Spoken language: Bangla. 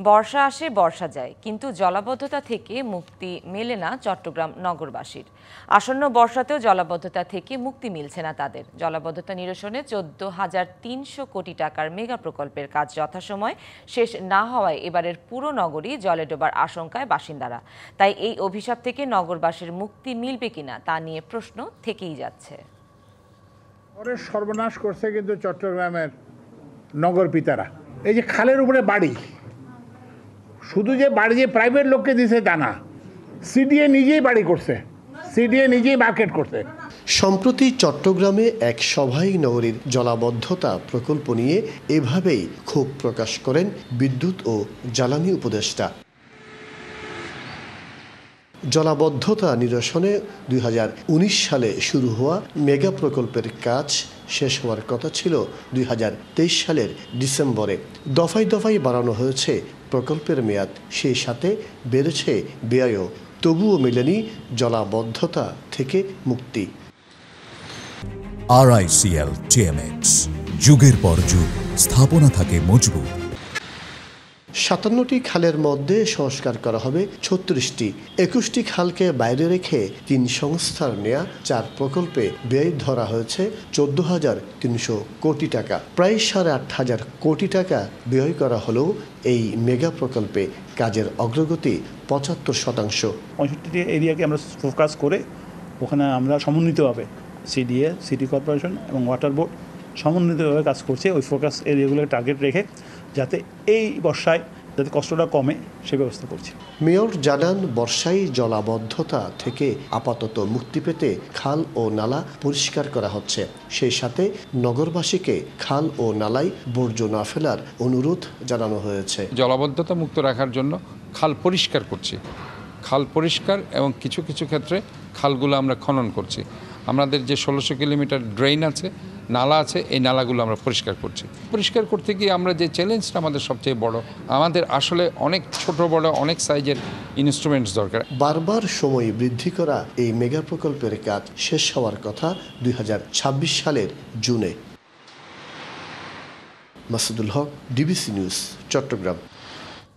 বর্ষা আসে বর্ষা যায়, কিন্তু জলাবদ্ধতা থেকে মুক্তি মেলে না চট্টগ্রাম নগরবাসীর। আসন্ন বর্ষাতেও জলাবদ্ধতা থেকে মুক্তি মিলছে না তাদের। জলাবদ্ধতা নিরসনে 14,300 কোটি টাকার মেগা প্রকল্পের কাজ যথাসময় শেষ না হওয়ায় এবারের পুরো নগরী জলে ডোবার আশঙ্কায় বাসিন্দারা। তাই এই অভিশাপ থেকে নগরবাসীর মুক্তি মিলবে কিনা তা নিয়ে প্রশ্ন থেকেই যাচ্ছে। সর্বনাশ করছে কিন্তু চট্টগ্রামের নগর পিতারা। এই যে খালের উপরে বাড়ি, শুধু যে বাড়ি যে প্রাইভেট লোককে দিছে তা না, সিডিএ নিজেই বাড়ি করছে, সিডিএ নিজেই মার্কেট করছে। সম্প্রতি চট্টগ্রামে এক সভায় নগরীর জলাবদ্ধতা প্রকল্প নিয়ে এভাবেই ক্ষোভ প্রকাশ করেন বিদ্যুৎ ও জ্বালানি উপদেষ্টা। জলাবদ্ধতা নিরসনে 2019 সালে শুরু হওয়া মেগা প্রকল্পের কাজ শেষ হওয়ার কথা ছিল 2023 সালের ডিসেম্বরে। দফায় দফায় বাড়ানো হয়েছে প্রকল্পের মেয়াদ, সেই সাথে বেড়েছে ব্যয়ও। তবুও মেলেনি জলাবদ্ধতা থেকে মুক্তি। RICL TMX, যুগের পর যুগ স্থাপনা থাকে মজবুত। 57টি খালের মধ্যে সংস্কার করা হবে 36টি। 21টি খালকে বাইরে রেখে 3 সংস্থার নেয়া 4 প্রকল্পে ব্যয় ধরা হয়েছে 14,300 কোটি টাকা। প্রায় 8,500 কোটি টাকা ব্যয় করা হলেও এই মেগা প্রকল্পে কাজের অগ্রগতি 75%। 65টি এরিয়াকে আমরা ফোকাস করে ওখানে আমরা সমন্বিতভাবে সিডিএ, সিটি কর্পোরেশন এবং ওয়াটার বোর্ড সমন্বিতভাবে কাজ করছে ওই ফোকাস এরিয়াগুলোকে টার্গেট রেখে, যাতে এই বর্ষায় যাতে কষ্টটা কমে সে ব্যবস্থা করছি। মেয়র জানান, বর্ষায় জলাবদ্ধতা থেকে আপাতত মুক্তি পেতে খাল ও নালা পরিষ্কার করা হচ্ছে। সেই সাথে নগরবাসীকে খাল ও নালায় বর্জ্য না ফেলার অনুরোধ জানানো হয়েছে। জলাবদ্ধতা মুক্ত রাখার জন্য খাল পরিষ্কার করছি, খাল পরিষ্কার এবং কিছু কিছু ক্ষেত্রে খালগুলো আমরা খনন করছি। আমাদের যে 1600 কিলোমিটার ড্রেন আছে, নালা আছে, এই নালাগুলো আমরা পরিষ্কার করছি। পরিষ্কার করতে গিয়ে আমরা যে চ্যালেঞ্জটা আমাদের সবচেয়ে বড়, আমাদের আসলে অনেক ছোট বড় অনেক সাইজের ইনস্ট্রুমেন্টস দরকার। বারবার সময় বৃদ্ধি করা এই মেগা প্রকল্পের কাজ শেষ হওয়ার কথা 2026 সালের জুনে। মাসুদুল হক, ডিবিসি নিউজ, চট্টগ্রাম।